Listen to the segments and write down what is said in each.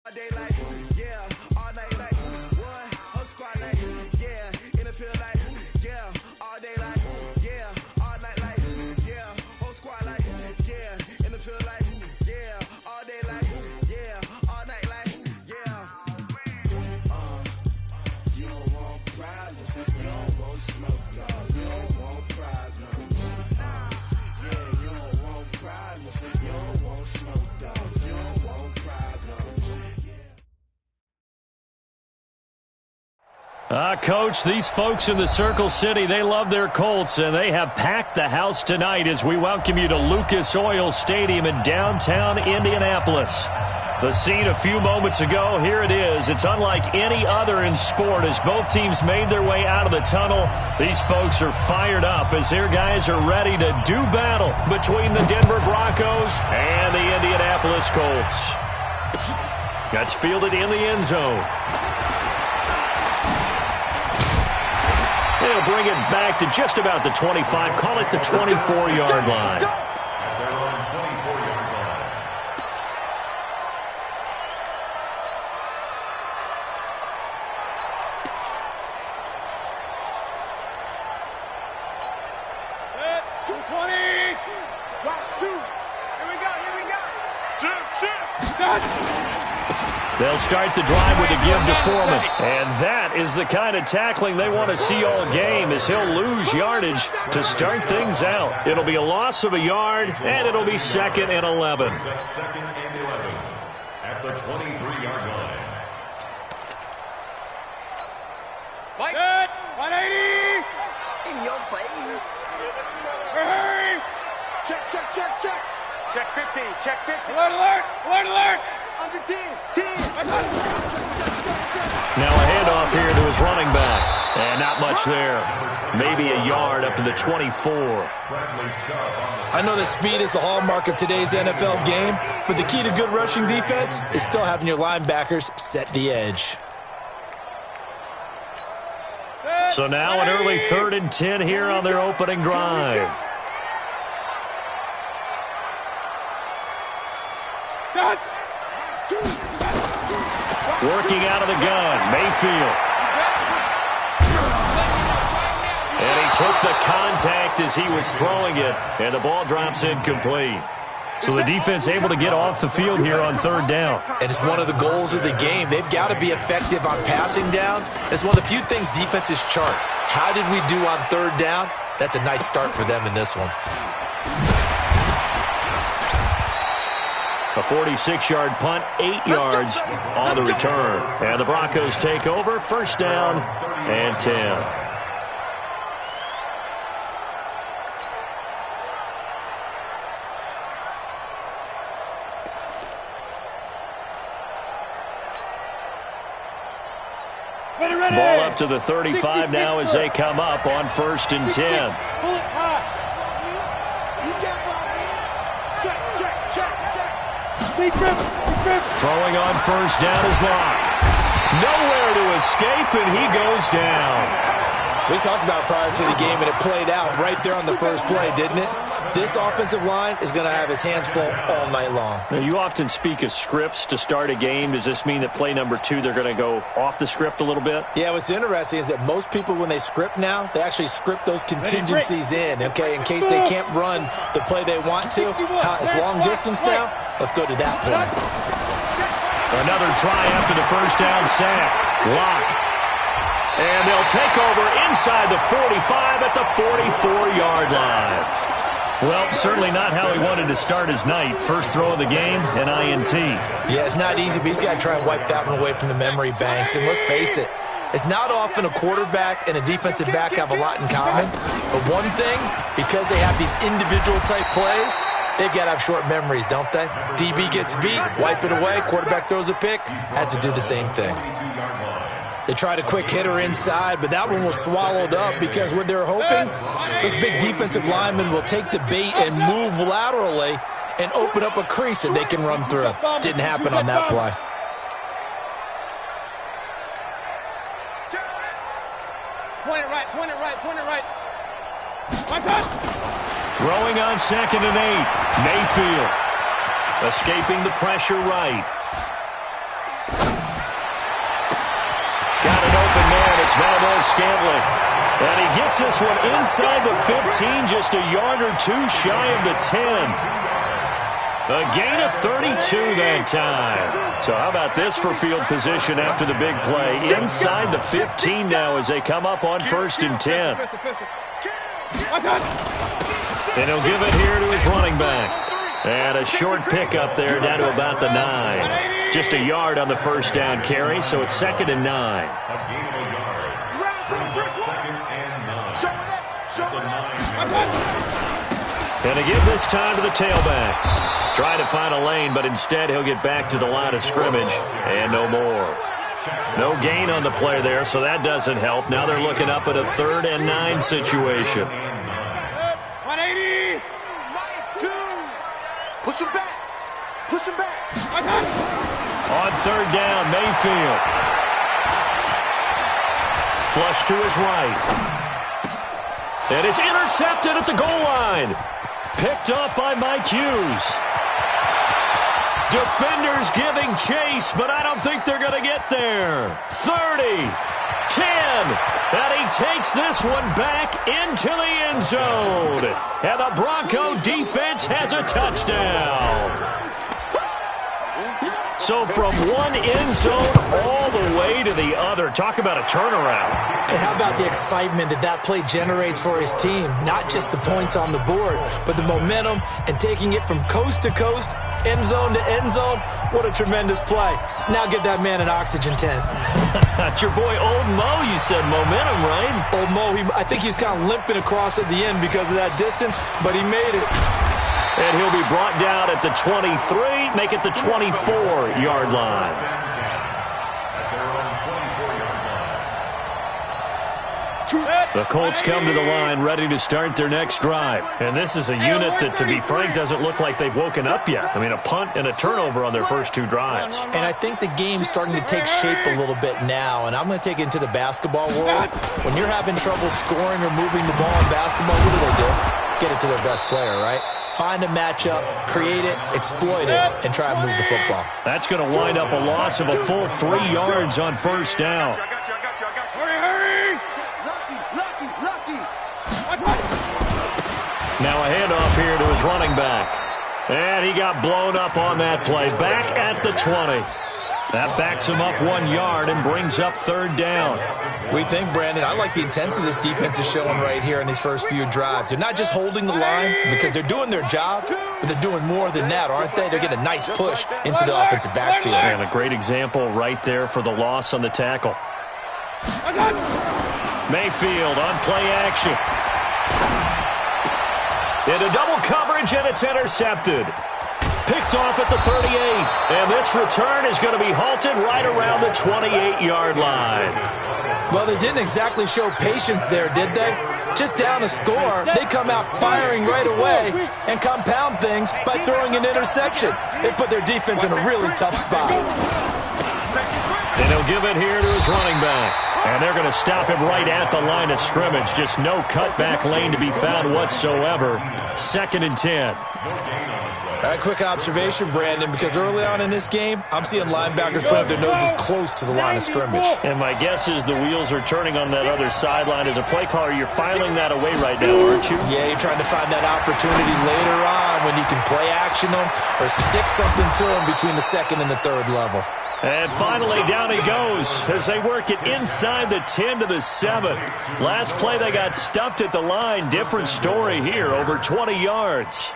All day like, yeah, all night like, what? Whole squad like, yeah, in the field like, yeah, all day like, yeah, all night like, yeah, whole squad like, yeah, in the field like, yeah, all day like, yeah, all night like, yeah. You don't want problems, you don't want smoke, dog. You don't want problems. Yeah, you don't want problems, you don't want smoke, dog. You don't want problems. Coach, these folks in the Circle City, they love their Colts, and they have packed the house tonight as we welcome you to Lucas Oil Stadium in downtown Indianapolis. The scene a few moments ago, here it is. It's unlike any other in sport as both teams made their way out of the tunnel. These folks are fired up as their guys are ready to do battle between the Denver Broncos and the Indianapolis Colts. That's fielded in the end zone. They'll bring it back to just about the 25. Call it the 24-yard line. They'll start the drive with a give to Foreman. And that is the kind of tackling they want to see all game as he'll lose yardage to start things out. It'll be a loss of a yard, and it'll be 2nd and 11. Second and 11 at the 23-yard line. Good. 180. In your face. Hurry. Check. Check 50. Check 50. Alert. Under 10. Now a handoff here to his running back. And not much there. Maybe a yard up to the 24. I know that speed is the hallmark of today's NFL game, but the key to good rushing defense is still having your linebackers set the edge. So now an early 3rd and 10 here on their opening drive. Working out of the gun, Mayfield. And he took the contact as he was throwing it, and the ball drops incomplete. So the defense able to get off the field here on 3rd down. And it's one of the goals of the game. They've got to be effective on passing downs. It's one of the few things defenses chart. How did we do on 3rd down? That's a nice start for them in this one. A 46-yard punt, 8 yards on the return. And the Broncos take over, 1st down and 10. Ball up to the 35 now as they come up on 1st and 10. Throwing on 1st down is Locke. Nowhere to escape, and he goes down. We talked about prior to the game, and it played out right there on the first play, didn't it? This offensive line is going to have his hands full all night long. Now, you often speak of scripts to start a game. Does this mean that play number 2, they're going to go off the script a little bit? Yeah, what's interesting is that most people, when they script now, they actually script those contingencies in, okay, in case they can't run the play they want to. It's long distance now. Let's go to that play. Another try after the 1st down sack. Locke. And they'll take over inside the 45 at the 44-yard line. Well, certainly not how he wanted to start his night. First throw of the game, an INT. Yeah, it's not easy, but he's got to try and wipe that one away from the memory banks. And let's face it, it's not often a quarterback and a defensive back have a lot in common. But one thing, because they have these individual type plays, they've got to have short memories, don't they? DB gets beat, wipe it away, quarterback throws a pick, has to do the same thing. They tried a quick hitter inside, but that one was swallowed up because what they're hoping, those big defensive linemen will take the bait and move laterally and open up a crease that they can run through. Didn't happen on that play. Point it right. Throwing on 2nd and 8. Mayfield escaping the pressure right. Valdez Scantling. And he gets this one inside the 15, just a yard or two shy of the 10. A gain of 32 that time. So how about this for field position after the big play? Inside the 15 now as they come up on 1st and 10. And he'll give it here to his running back. And a short pickup there down to about the 9. Just a yard on the first down carry, so it's 2nd and 9. A gain of a yard. Brings up 2nd and 9. And to give this time to the tailback. Trying to find a lane, but instead he'll get back to the line of scrimmage, and no more. No gain on the play there, so that doesn't help. Now they're looking up at a 3rd and 9 situation. 180. 2. Push him back. Push him back. On 3rd down, Mayfield. Flush to his right. And it's intercepted at the goal line. Picked up by Mike Hughes. Defenders giving chase, but I don't think they're going to get there. 30, 10, and he takes this one back into the end zone. And the Bronco defense has a touchdown. So from one end zone all the way to the other. Talk about a turnaround. And how about the excitement that play generates for his team? Not just the points on the board, but the momentum and taking it from coast to coast, end zone to end zone. What a tremendous play. Now get that man an oxygen tent. That's your boy Old Mo, you said momentum, right? Old Mo, I think he's kind of limping across at the end because of that distance, but he made it. And he'll be brought down at the 23, make it the 24-yard line. The Colts come to the line ready to start their next drive. And this is a unit that, to be frank, doesn't look like they've woken up yet. I mean, a punt and a turnover on their first 2 drives. And I think the game's starting to take shape a little bit now. And I'm going to take it into the basketball world. When you're having trouble scoring or moving the ball in basketball, what do? Get it to their best player, right? Find a matchup, create it, exploit it, and try and move the football. That's going to wind up a loss of a full 3 yards on first down. Hurry! Now a handoff here to his running back. And he got blown up on that play. Back at the 20. That backs him up 1 yard and brings up 3rd down. We think, Brandon, I like the intensity this defense is showing right here in these first few drives. They're not just holding the line because they're doing their job, but they're doing more than that, aren't they? They're getting a nice push into the offensive backfield. And a great example right there for the loss on the tackle. Mayfield on play action. Into double coverage, and it's intercepted. Picked off at the 38. And this return is going to be halted right around the 28-yard line. Well, they didn't exactly show patience there, did they? Just down a score, they come out firing right away and compound things by throwing an interception. They put their defense in a really tough spot. And he'll give it here to his running back. And they're going to stop him right at the line of scrimmage. Just no cutback lane to be found whatsoever. 2nd and 10. A quick observation, Brandon, because early on in this game, I'm seeing linebackers put up their noses close to the line of scrimmage. And my guess is the wheels are turning on that other sideline. As a play caller, you're filing that away right now, aren't you? Yeah, you're trying to find that opportunity later on when you can play action them or stick something to them between the 2nd and the 3rd level. And finally, down he goes as they work it inside the 10 to the 7. Last play, they got stuffed at the line. Different story here, over 20 yards.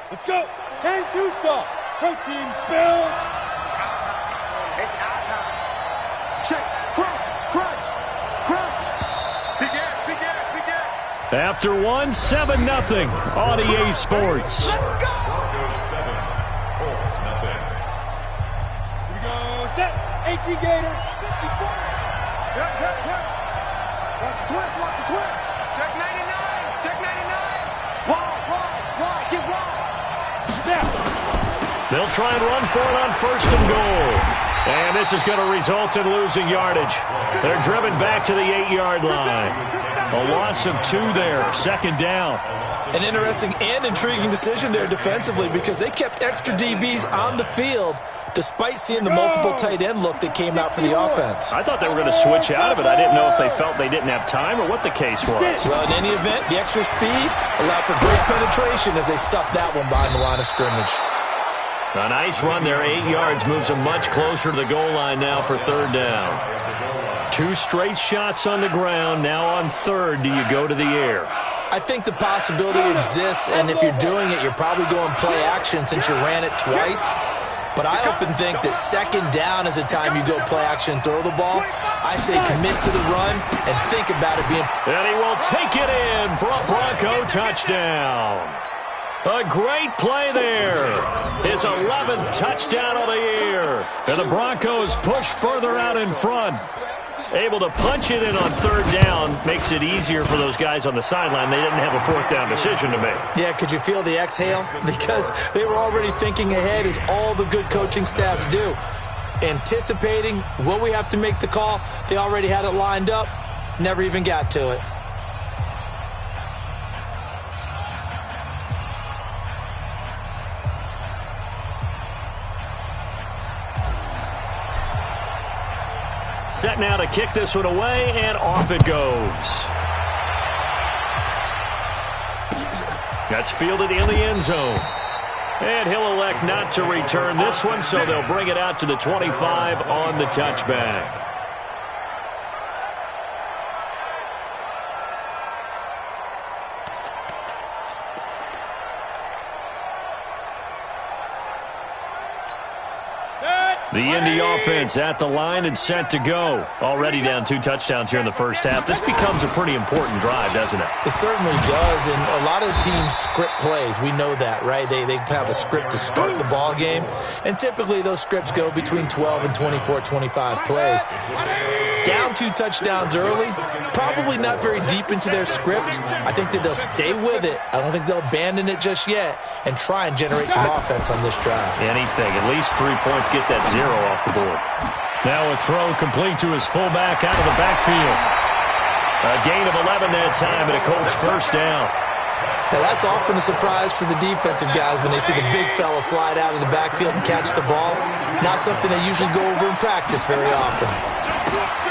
Let's go. 10-2 stop. Protein spill. It's our time. Check. Crunch. Begin. After 1, 7-0 on EA Sports. Let's go. 18 Gator. 54. Watch the twist. Check 99. Wide. Get wide. Step. They'll try and run for it on 1st and goal. And this is going to result in losing yardage. They're driven back to the 8-yard line. A loss of 2 there, second down. An interesting and intriguing decision there defensively because they kept extra DBs on the field despite seeing the multiple tight end look that came out for the offense. I thought they were going to switch out of it. I didn't know if they felt they didn't have time or what the case was. Well, in any event, the extra speed allowed for great penetration as they stuffed that one behind the line of scrimmage. A nice run there, 8 yards, moves them much closer to the goal line now for third down. 2 straight shots on the ground. Now on third, do you go to the air? I think the possibility exists, and if you're doing it, you're probably going play action since you ran it twice. But I often think that second down is a time you go play action and throw the ball. I say commit to the run and think about it being... And he will take it in for a Bronco touchdown. A great play there. His 11th touchdown of the year. And the Broncos push further out in front. Able to punch it in on third down makes it easier for those guys on the sideline. They didn't have a fourth down decision to make. Yeah, could you feel the exhale? Because they were already thinking ahead, as all the good coaching staffs do. Anticipating, will we have to make the call? They already had it lined up. Never even got to it. Set now to kick this one away, and off it goes. That's fielded in the end zone. And he'll elect not to return this one, so they'll bring it out to the 25 on the touchback. The Indy offense at the line and set to go. Already down 2 touchdowns here in the first half. This becomes a pretty important drive, doesn't it? It certainly does, and a lot of teams script plays. We know that, right? They have a script to start the ball game, and typically those scripts go between 12 and 24, 25 plays. Down 2 touchdowns early, probably not very deep into their script. I think that they'll stay with it. I don't think they'll abandon it just yet and try and generate some offense on this drive. Anything, at least 3 points, get that 0 off the board. Now a throw complete to his fullback out of the backfield. A gain of 11 that time, and a Colts first down. Now that's often a surprise for the defensive guys when they see the big fella slide out of the backfield and catch the ball. Not something they usually go over in practice very often.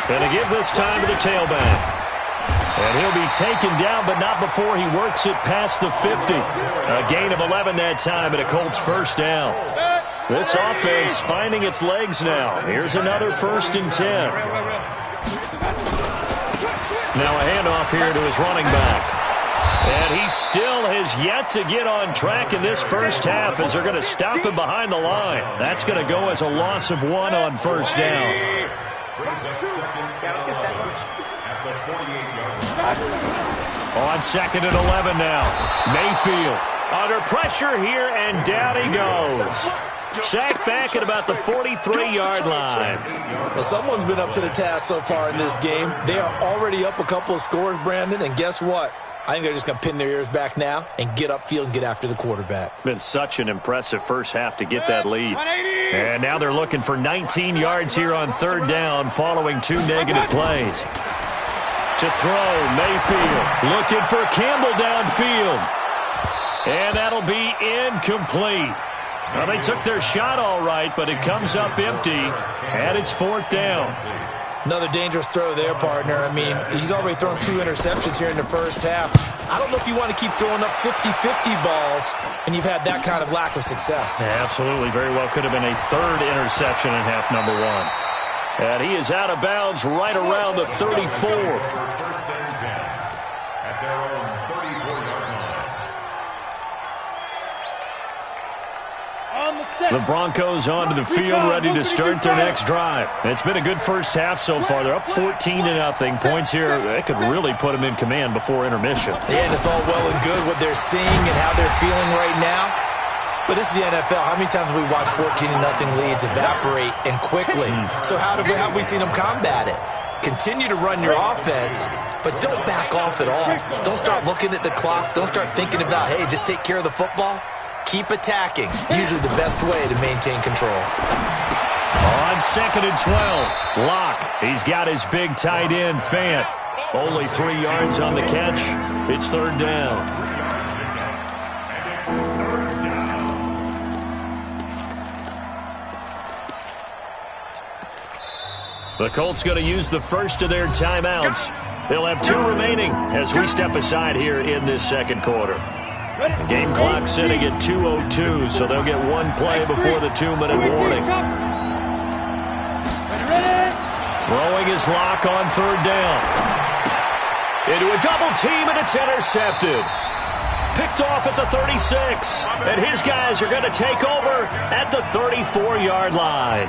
Going to give this time to the tailback. And he'll be taken down, but not before he works it past the 50. A gain of 11 that time, and a Colts first down. This offense finding its legs now. Here's another 1st and 10. Now a handoff here to his running back. And he still has yet to get on track in this first half as they're going to stop him behind the line. That's going to go as a loss of 1 on first down. On 2nd and 11 now. Mayfield under pressure here, and down he goes. Sacked back at about the 43-yard line. Well, someone's been up to the task so far in this game. They are already up a couple of scores, Brandon, and guess what? I think they're just going to pin their ears back now and get upfield and get after the quarterback. Been such an impressive first half to get that lead. And now they're looking for 19 yards here on third down following 2 negative plays. To throw, Mayfield looking for Campbell downfield. And that'll be incomplete. Well, they took their shot all right, but it comes up empty, and it's 4th down. Another dangerous throw there, partner. I mean, he's already thrown 2 interceptions here in the first half. I don't know if you want to keep throwing up 50-50 balls, and you've had that kind of lack of success. Yeah, absolutely. Very well could have been a 3rd interception in half number 1. And he is out of bounds right around the 34. The Broncos onto the field, ready to start their next drive. It's been a good first half so far. They're up 14-0. Points here, that could really put them in command before intermission. Yeah, and it's all well and good what they're seeing and how they're feeling right now. But this is the NFL. How many times have we watched 14-0 leads evaporate and quickly? So how have we seen them combat it? Continue to run your offense, but don't back off at all. Don't start looking at the clock. Don't start thinking about, hey, just take care of the football. Keep attacking. Usually the best way to maintain control. On 2nd and 12, Locke. He's got his big tight end, Fant. Only 3 yards on the catch. It's third down. The Colts going to use the first of their timeouts. They'll have 2 remaining as we step aside here in this second quarter. The game clock sitting at 2:02, so they'll get 1 play before the 2-minute warning. Throwing his lock on third down. Into a double team, and it's intercepted. Picked off at the 36, and his guys are going to take over at the 34-yard line.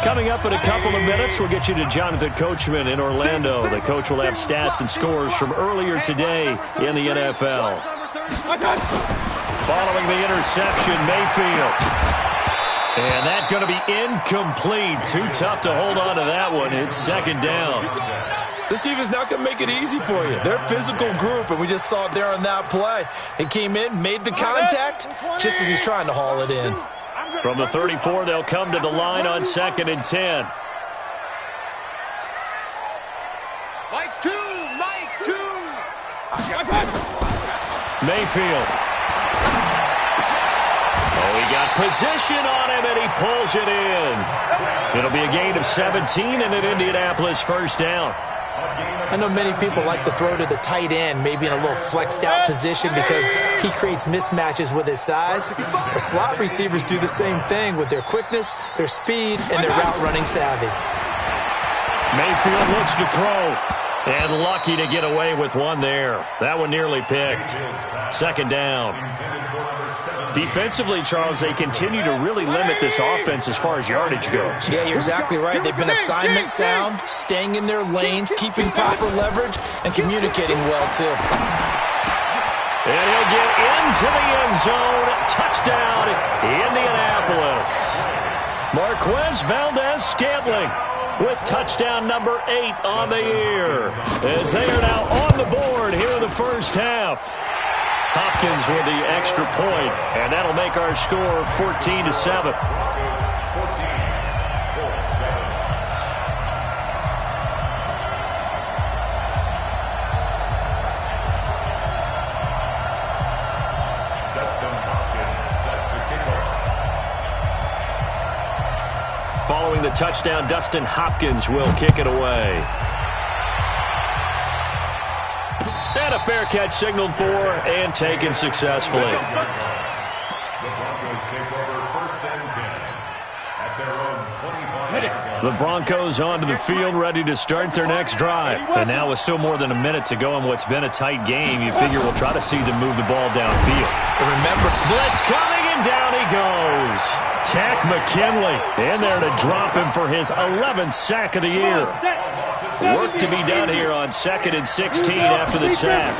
Coming up in a couple of minutes, we'll get you to Jonathan Coachman in Orlando. The coach will have stats and scores from earlier today in the NFL. Following the interception, Mayfield. And that's going to be incomplete. Too tough to hold on to that one. It's second down. This team is not going to make it easy for you. They're a physical group, and we just saw it there on that play. They came in, made the contact, just as he's trying to haul it in. From the 34, they'll come to the line on 2nd and 10. Mike 2. Mayfield. Oh, he got position on him, and he pulls it in. It'll be a gain of 17 and an Indianapolis first down. I know many people like to throw to the tight end, maybe in a little flexed out position because he creates mismatches with his size. The slot receivers do the same thing with their quickness, their speed, and their route running savvy. Mayfield looks to throw, and lucky to get away with one there. That one nearly picked. Second down. Defensively, Charles, they continue to really limit this offense as far as yardage goes. Yeah, you're exactly right. They've been assignment sound, staying in their lanes, keeping proper leverage, and communicating well, too. And he'll get into the end zone. Touchdown, Indianapolis. Marquez Valdez-Scantling with touchdown number 8 on the year, as they are now on the board here in the first half. Hopkins with the extra point, and that'll make our score 14-7. Following the touchdown, Dustin Hopkins will kick it away. And a fair catch signaled for and taken successfully. The Broncos take over 1st and 10 at their own 25. The Broncos onto the field, ready to start their next drive. And now with still more than a minute to go in what's been a tight game, you figure we'll try to see them move the ball downfield. And remember, blitz coming, and down he goes. Tack McKinley in there to drop him for his 11th sack of the year. Work to be done here on 2nd and 16 after the sack.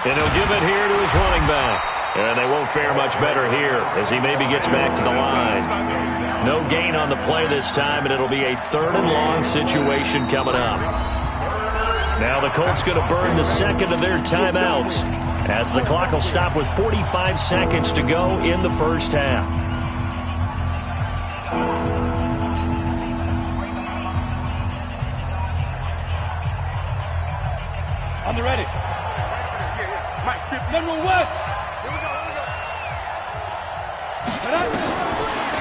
And he'll give it here to his running back. And they won't fare much better here as he maybe gets back to the line. No gain on the play this time, and it'll be a 3rd and long situation coming up. Now the Colts going to burn the second of their timeouts as the clock will stop with 45 seconds to go in the first half. On the ready. General West.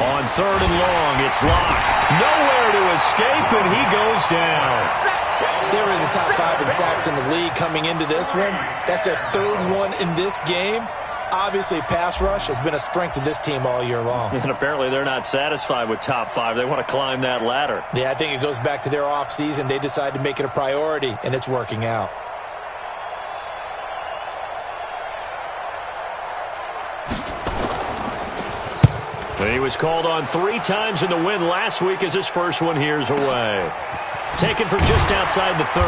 On 3rd and long, it's locked. Nowhere to escape, and he goes down. they were in the top 5 in sacks in the league coming into this one. That's their 3rd one in this game. Obviously, pass rush has been a strength of this team all year long. And apparently they're not satisfied with top 5. They want to climb that ladder. Yeah, I think it goes back to their offseason. They decided to make it a priority, and it's working out. He was called on 3 times in the win last week as his first one here's away. Taken from just outside the 30.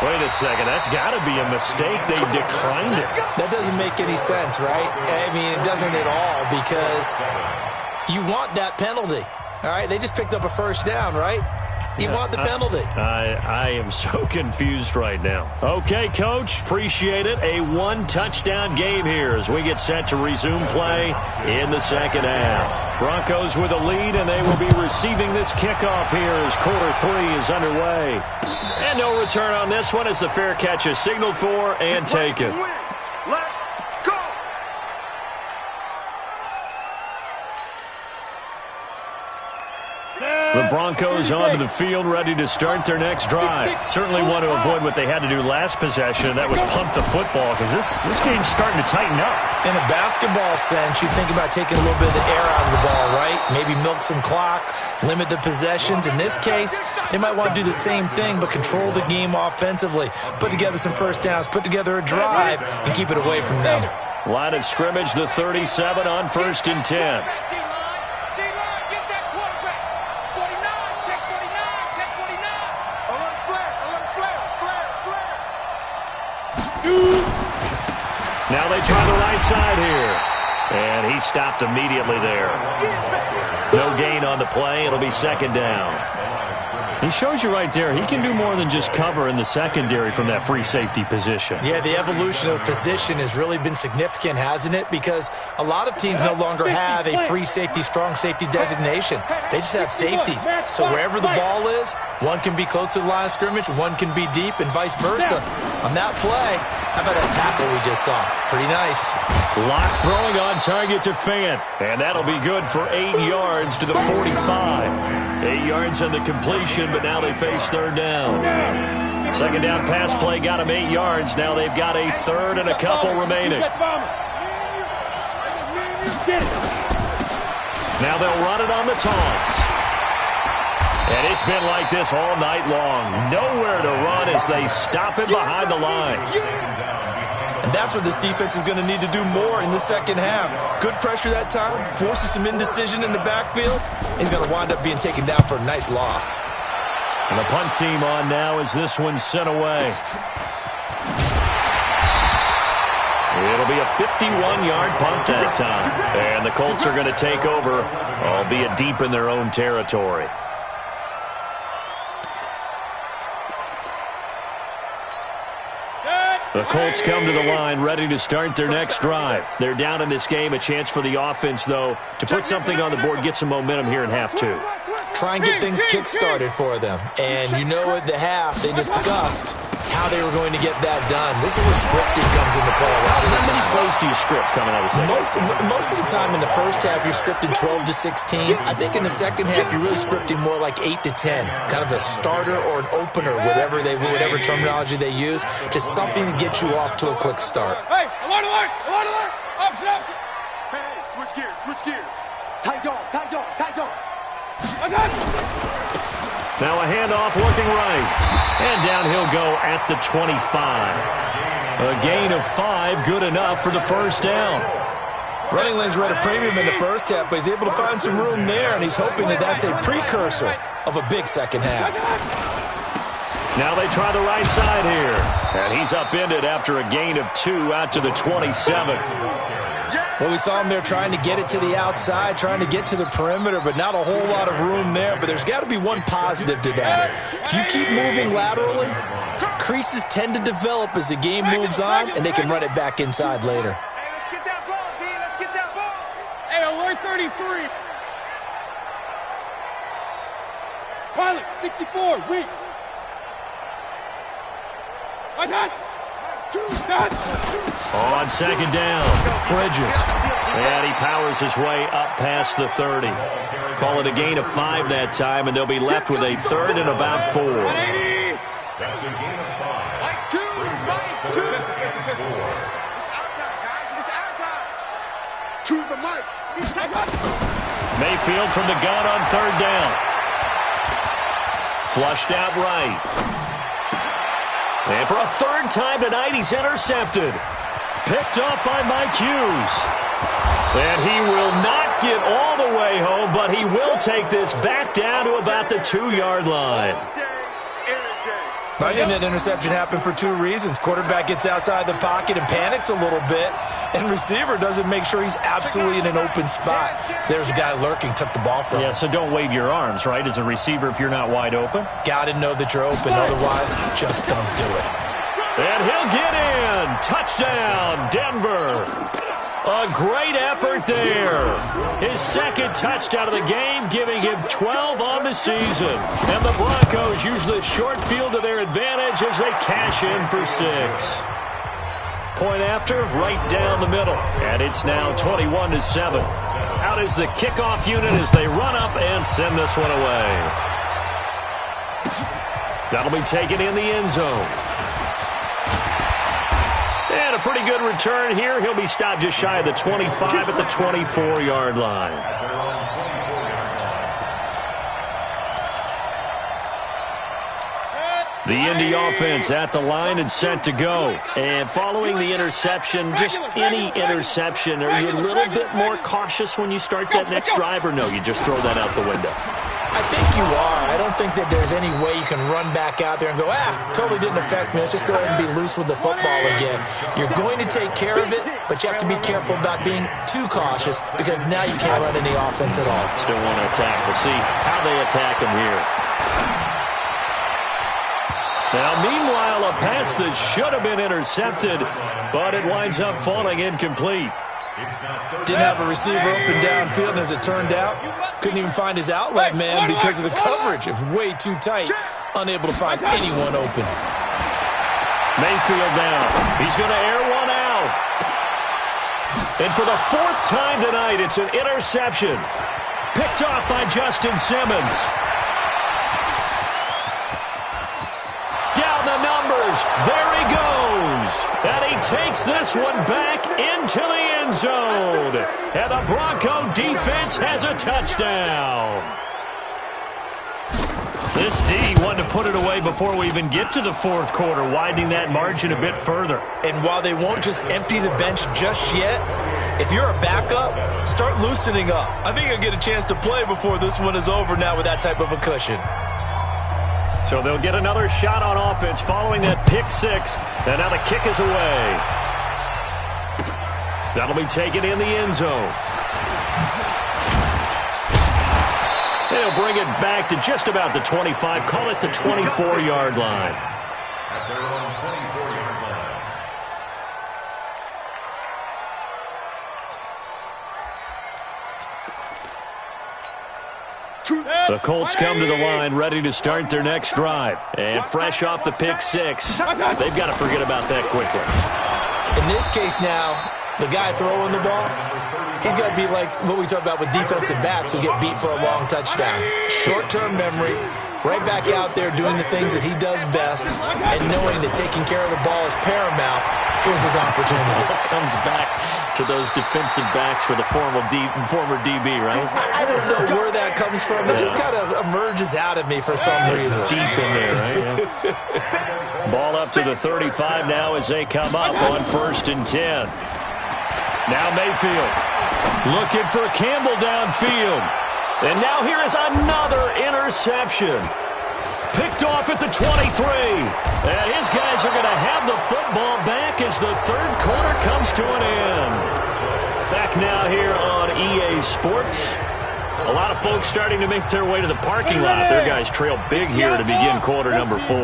Wait a second, that's got to be a mistake. They declined it. That doesn't make any sense, right? I mean, it doesn't at all, because you want that penalty. All right, they just picked up a first down, right? He wanted the penalty. I am so confused right now. Okay, Coach, appreciate it. A one-touchdown game here as we get set to resume play in the second half. Broncos with a lead, and they will be receiving this kickoff here as quarter 3 is underway. And no return on this one as the fair catch is signaled for and taken. Let's go! The Broncos onto the field, ready to start their next drive. Certainly want to avoid what they had to do last possession, and that was pump the football, because this game's starting to tighten up. In a basketball sense, you think about taking a little bit of the air out of the ball, right? Maybe milk some clock, limit the possessions. In this case, they might want to do the same thing, but control the game offensively. Put together some first downs, put together a drive, and keep it away from them. Line of scrimmage, the 37 on 1st and 10. Now they try the right side here. And he stopped immediately there. No gain on the play. It'll be second down. He shows you right there, he can do more than just cover in the secondary from that free safety position. Yeah, the evolution of position has really been significant, hasn't it? Because a lot of teams no longer have a free safety, strong safety designation. They just have safeties. So wherever the ball is, one can be close to the line of scrimmage, one can be deep, and vice versa. On that play, how about that tackle we just saw? Pretty nice. Lock throwing on target to Fant. And that'll be good for 8 yards to the 45. 8 yards on the completion, but now they face third down. Second down pass play got them 8 yards. Now they've got a third and a couple remaining. Now they'll run it on the toss. And it's been like this all night long. Nowhere to run as they stop him behind the line. And that's what this defense is going to need to do more in the second half. Good pressure that time, forces some indecision in the backfield. He's going to wind up being taken down for a nice loss. And the punt team on now as this one's sent away. It'll be a 51-yard punt that time. And the Colts are going to take over, albeit deep in their own territory. The Colts come to the line, ready to start their next drive. They're down in this game. A chance for the offense, though, to put something on the board, get some momentum here in half 2. Try and get things kick-started for them. And you know at the half, they discussed how they were going to get that done. This is where scripting comes into play a lot of the time. How many plays do you script coming out of the second? Most of the time in the first half, you're scripting 12 to 16. I think in the second half, you're really scripting more like 8 to 10. Kind of a starter or an opener, whatever terminology they use. Just something to get you off to a quick start. Hey, alert, alert, alert, alert. Option. Hey, switch gears, switch gears. Tight dog, tight dog, tight dog. Now a handoff working right. And down he'll go at the 25. A gain of 5, good enough for the first down. Running lanes were at a premium in the first half, but he's able to find some room there, and he's hoping that that's a precursor of a big second half. Now they try the right side here. And he's upended after a gain of 2 out to the 27. Well, we saw him there trying to get it to the outside, trying to get to the perimeter, but not a whole lot of room there. But there's got to be one positive to that. If you keep moving laterally, creases tend to develop as the game moves on, and they can run it back inside later. Hey, let's get that ball, D. Let's get that ball. Hey, alert 33. Pilot, 64, weak. On second down, Bridges. And he powers his way up past the 30. Call it a gain of 5 that time, and they'll be left with a third and about 4. That's a gain of 5. Right two. It's our time, guys. It's our time. To the mic. Mayfield from the gun on third down. Flushed out right. And for a third time tonight, he's intercepted. Picked off by Mike Hughes. And he will not get all the way home, but he will take this back down to about the 2-yard line. I think that interception happened for two reasons. Quarterback gets outside the pocket and panics a little bit, and receiver doesn't make sure he's absolutely in an open spot. So there's a guy lurking, took the ball from him. Yeah, so don't wave your arms, right, as a receiver if you're not wide open. Got to know that you're open, otherwise just don't do it. And he'll get in. Touchdown, Denver. A great effort there. His second touchdown of the game, giving him 12 on the season. And the Broncos use the short field to their advantage as they cash in for 6. Point after, right down the middle. And it's now 21-7. Out is the kickoff unit as they run up and send this one away. That'll be taken in the end zone. And a pretty good return here. He'll be stopped just shy of the 25 at the 24-yard line. The Indy offense at the line and set to go. And following the interception, just any interception, are you a little bit more cautious when you start that next drive, or no, you just throw that out the window? I think you are. I don't think that there's any way you can run back out there and go, totally didn't affect me. Let's just go ahead and be loose with the football again. You're going to take care of it, but you have to be careful about being too cautious because now you can't run any offense at all. Still want to attack. We'll see how they attack him here. Now, meanwhile, a pass that should have been intercepted, but it winds up falling incomplete. Didn't have a receiver open downfield, and as it turned out, couldn't even find his outlet man because of the coverage. It was way too tight, unable to find anyone open. Mayfield down. He's going to air one out. And for the 4th time tonight, it's an interception. Picked off by Justin Simmons. Down the numbers. There he goes. And he takes this one back into the end zone. And the Bronco defense has a touchdown. This D wanted to put it away before we even get to the 4th quarter, widening that margin a bit further. And while they won't just empty the bench just yet, if you're a backup, start loosening up. I think you'll get a chance to play before this one is over now with that type of a cushion. So they'll get another shot on offense following that pick 6. And now the kick is away. That'll be taken in the end zone. They'll bring it back to just about the 25. Call it the 24-yard line. At their own 24-yard line. The Colts come to the line ready to start their next drive. And fresh off the pick 6, they've got to forget about that quickly. In this case now, the guy throwing the ball, he's got to be like what we talk about with defensive backs who get beat for a long touchdown. Short-term memory, right back out there doing the things that he does best, and knowing that taking care of the ball is paramount. Here's his opportunity. Comes back to those defensive backs for the former DB, right? I don't know where that comes from. It just kind of emerges out of me for some reason. Deep in there, right? Yeah. Ball up to the 35 now as they come up on 1st and 10. Now Mayfield looking for Campbell downfield. And now here is another interception. Picked off at the 23. And his guys are going to have the football back as the 3rd quarter comes to an end. Back now here on EA Sports. A lot of folks starting to make their way to the parking lot. Their guys trail big here to begin quarter number 4.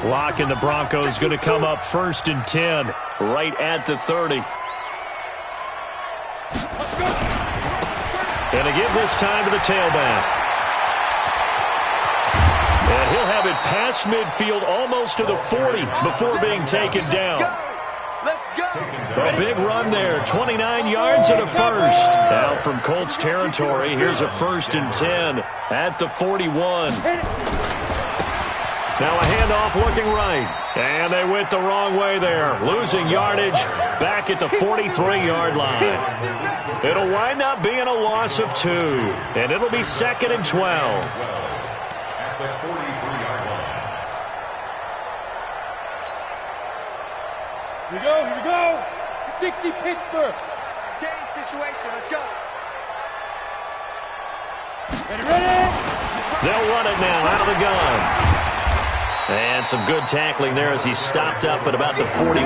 Lock and the Broncos going to come up 1st and 10 right at the 30. And again this time to the tailback. And he'll have it past midfield almost to the 40 before being taken down. A big run there, 29 yards and a first. Now from Colts territory, here's a 1st and 10 at the 41. Now a handoff looking right. And they went the wrong way there, losing yardage back at the 43-yard line. It'll wind up being a loss of 2, and it'll be 2nd and 12. At the 43-yard line. Here we go. 60 Pittsburgh. Game situation, let's go. Ready? They'll run it now out of the gun. And some good tackling there as he stopped up at about the 41.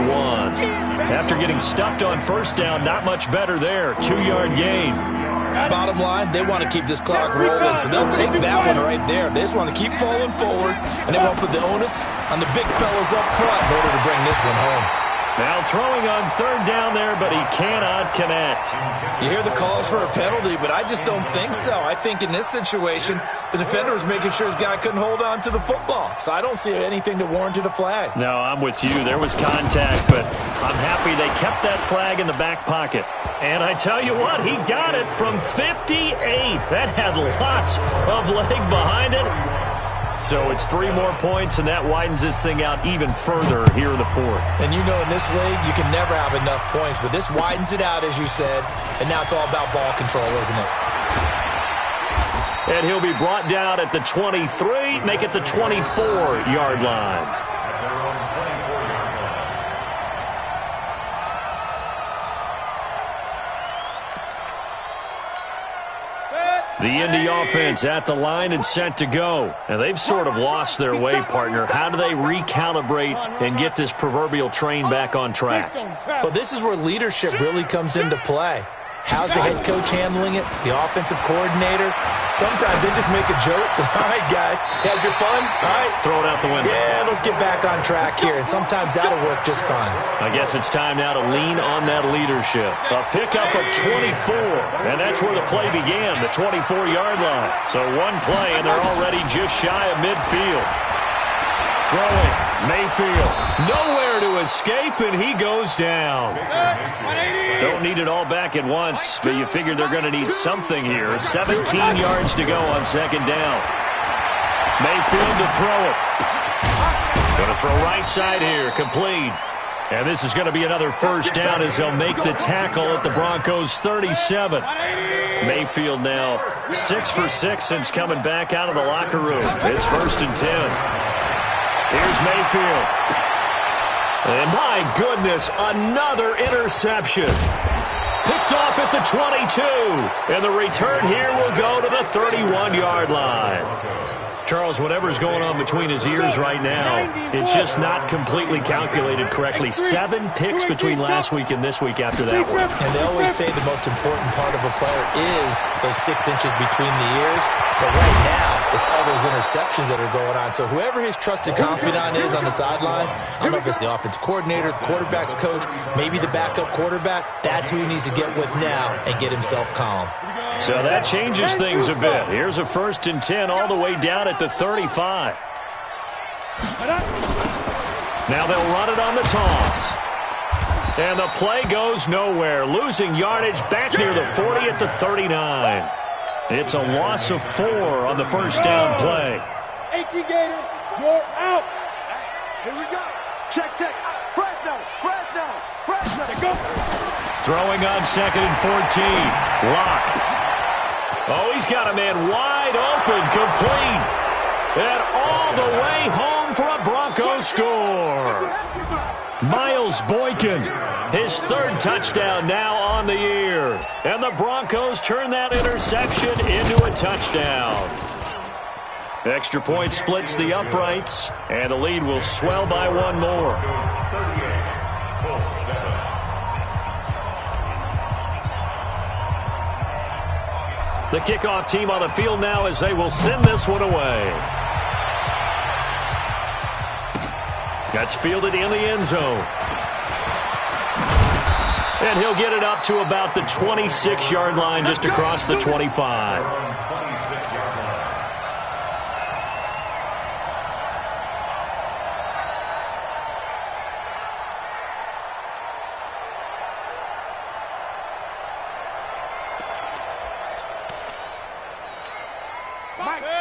After getting stuffed on first down, not much better there. 2-yard gain. Bottom line, they want to keep this clock rolling, so they'll take that one right there. They just want to keep falling forward, and they won't put the onus on the big fellas up front in order to bring this one home. Now throwing on third down there, but he cannot connect. You hear the calls for a penalty, but I just don't think so. I think in this situation, the defender was making sure his guy couldn't hold on to the football. So I don't see anything to warrant a flag. No, I'm with you. There was contact, but I'm happy they kept that flag in the back pocket. And I tell you what, he got it from 58. That had lots of leg behind it. So it's 3 more points, and that widens this thing out even further here in the fourth. And you know in this league, you can never have enough points, but this widens it out, as you said, and now it's all about ball control, isn't it? And he'll be brought down at the 23, make it the 24-yard line. The Indy offense at the line and set to go. And they've sort of lost their way, partner. How do they recalibrate and get this proverbial train back on track? Well, this is where leadership really comes into play. How's the head coach handling it? The offensive coordinator? Sometimes they just make a joke. All right, guys, had your fun? All right. Throw it out the window. Yeah, let's get back on track here. And sometimes that'll work just fine. I guess it's time now to lean on that leadership. A pickup of 24, and that's where the play began, the 24-yard line. So one play, and they're already just shy of midfield. Throwing, Mayfield, nowhere to escape, and he goes down. Don't need it all back at once, but you figure they're going to need something here. 17 yards to go on second down. Mayfield to throw it. Going to throw right side here, complete. And this is going to be another first down as they'll make the tackle at the Broncos' 37. Mayfield now 6 for 6 since coming back out of the locker room. It's 1st and 10. Here's Mayfield. And my goodness, another interception. Picked off at the 22. And the return here will go to the 31-yard line. Charles, whatever's going on between his ears right now, it's just not completely calculated correctly. 7 picks between last week and this week after that one. And they always say the most important part of a player is those 6 inches between the ears. But right now, it's all those interceptions that are going on. So whoever his trusted confidant is on the sidelines, I don't know if it's the offensive coordinator, the quarterback's coach, maybe the backup quarterback, that's who he needs to get with now and get himself calm. So that changes things a bit. Here's a 1st and 10 all the way down at the 35. Now they'll run it on the toss. And the play goes nowhere. Losing yardage back near the 40 at the 39. It's a loss of 4 on the first down play. Gator, you're out. Here we go. Check. Fresno. Go. Throwing on 2nd and 14. Lock. Oh, he's got a man wide open, complete. And all the way home for a Broncos score. Miles Boykin, his 3rd touchdown now on the year. And the Broncos turn that interception into a touchdown. Extra point splits the uprights, and the lead will swell by 1 more. The kickoff team on the field now as they will send this one away. That's fielded in the end zone. And he'll get it up to about the 26-yard line, just across the 25.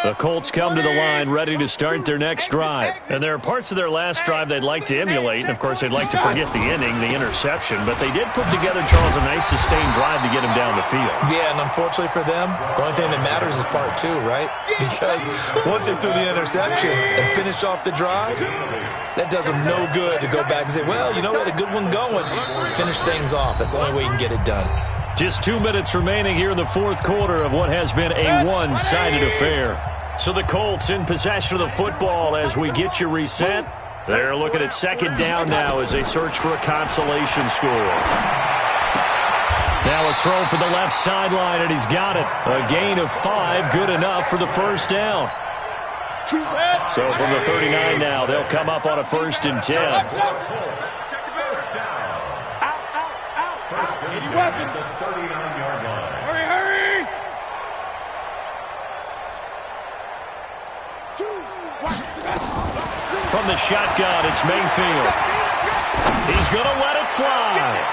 The Colts come to the line ready to start their next drive. And there are parts of their last drive they'd like to emulate. And, of course, they'd like to forget the ending, the interception. But they did put together, Charles, a nice sustained drive to get him down the field. Yeah, and unfortunately for them, the only thing that matters is part 2, right? Because once they threw the interception and finished off the drive, that does them no good to go back and say, well, you know, we had a good one going. Finish things off. That's the only way you can get it done. Just 2 minutes remaining here in the fourth quarter of what has been a one-sided affair. So the Colts in possession of the football as we get you reset. They're looking at second down now as they search for a consolation score. Now a throw for the left sideline, and he's got it. A gain of 5, good enough for the first down. So from the 39 now, they'll come up on a 1st and 10. First and 10 at the 39-yard line. Hurry! From the shotgun, it's Mayfield. He's going to let it fly.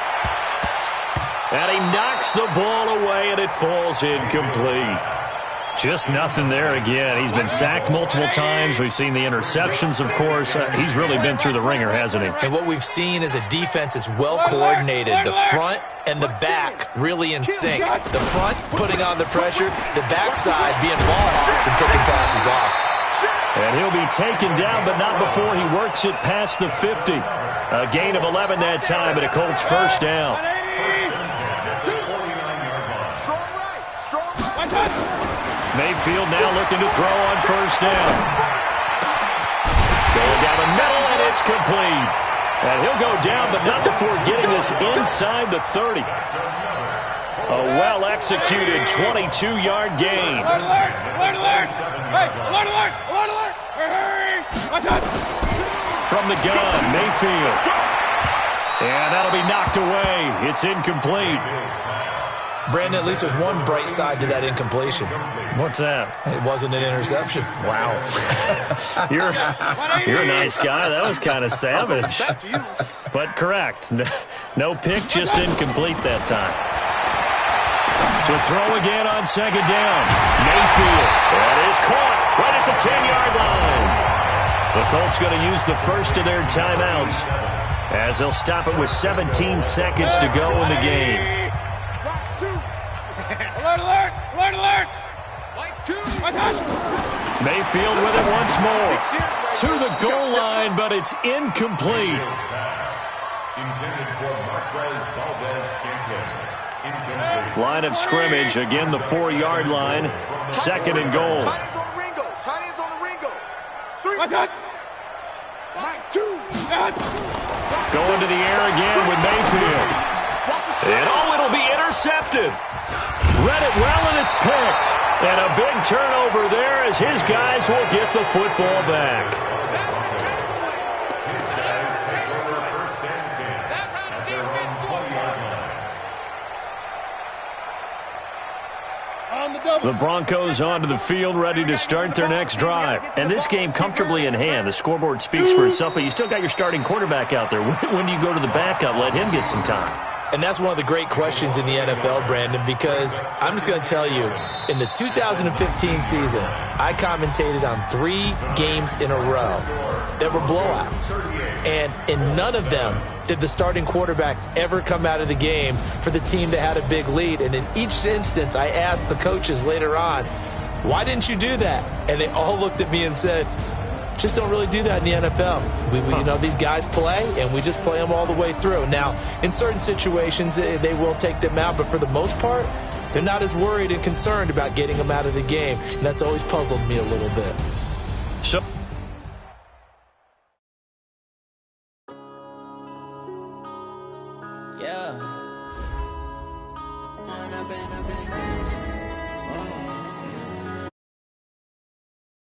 And he knocks the ball away, and it falls incomplete. Just nothing there again. He's been sacked multiple times. We've seen the interceptions, of course. He's really been through the ringer, hasn't he? And what we've seen is a defense that's well-coordinated. The front and the back really in sync. The front putting on the pressure, the backside being ball hawks and picking passes off. And he'll be taken down, but not before he works it past the 50. A gain of 11 that time, and a Colts first down. Mayfield now looking to throw on first down. Going down the middle, and it's complete. And he'll go down, but not before getting this inside the 30. A well-executed 22-yard gain. Alert! Hey, alert! From the gun, Mayfield. And that'll be knocked away. It's incomplete. Brandon, at least there's one bright side to that incompletion. What's that? It wasn't an interception. Wow. You're a nice guy. That was kind of savage. But correct. No pick, just incomplete that time. To throw again on second down. Mayfield. That is caught right at the 10-yard line. The Colts going to use the first of their timeouts as they'll stop it with 17 seconds to go in the game. Alert! Mayfield with it once more. To the goal line, but it's incomplete. Intended for Marquez Valdez-Scantling. Incomplete. Line of scrimmage, again the 4-yard line. Second and goal. Tight ends on the Ringo. 3. Going to the air again with Mayfield. And it'll be intercepted. Read it well, and it's picked. And a big turnover there as his guys will get the football back. His guys take over first and 10 at their own 20-yard line. The Broncos onto the field, ready to start their next drive. And this game comfortably in hand. The scoreboard speaks for itself, but you still got your starting quarterback out there. When do you go to the backup? Let him get some time. And that's one of the great questions in the NFL, Brandon, because I'm just going to tell you, in the 2015 season, I commentated on 3 games in a row that were blowouts. And in none of them did the starting quarterback ever come out of the game for the team that had a big lead. And in each instance, I asked the coaches later on, why didn't you do that? And they all looked at me and said, just don't really do that in the NFL. You know, these guys play, and we just play them all the way through. Now, in certain situations, they will take them out, but for the most part, they're not as worried and concerned about getting them out of the game, and that's always puzzled me a little bit. So Yeah. I've been